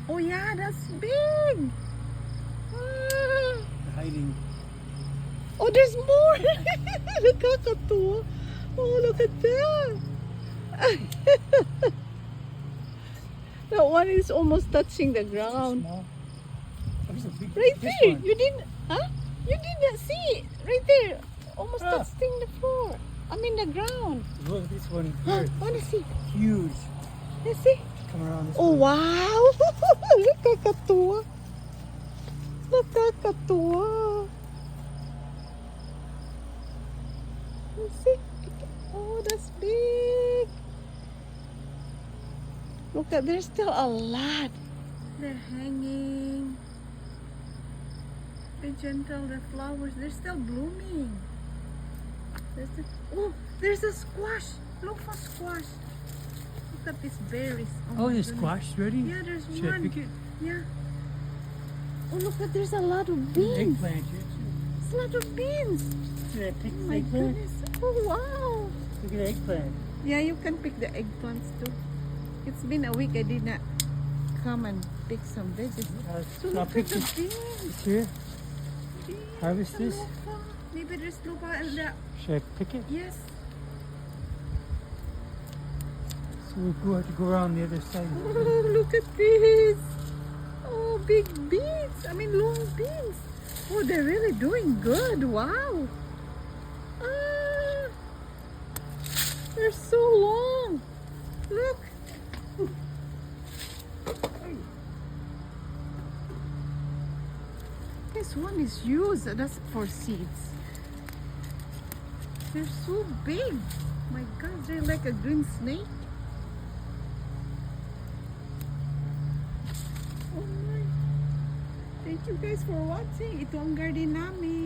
Oh yeah, that's big. Ah. Hiding. Oh, there's more. Nakakatuwa. Oh, look at that. That one is almost touching the ground. Small. Oh, here's a big, Right this there. one. You didn't, huh? You didn't see it. Right there. Almost Ah. touching the floor. I mean the ground. Look at this one Huh? here. Wanna see? Huge. Let's see. Come around this Oh, way. wow. Nakakatuwa. Nakakatuwa. Let's see. Oh, that's big. Look at, there's still a lot. They're hanging. Be gentle, the flowers, they're still blooming. Oh, there's a squash. Look for squash. Look at these berries. Oh, my there's goodness. squash ready? Yeah, there's Should I one. pick it? Yeah. Oh, look at, there's a lot of There's beans. eggplant here too. There's a lot of beans. Should I pick Oh the my eggplant? goodness. Oh, wow. Look at the eggplant. Yeah, you can pick the eggplants too. It's been a week I did not come and pick some veggies. So I'll look pick at the this beans. here. Beans, Harvest the this? lupa. Maybe there's lupa in there. Should I pick it? Yes. So we'll have to go around the other side. Oh, look at this. Oh, big beans. I mean, long beans. Oh, they're really doing good. Wow. Ah, they're so long. Look. This one is used. That's for seeds. They're so big. My God, they're like a green snake. Oh my. Thank you guys for watching. Ito ang garden namin.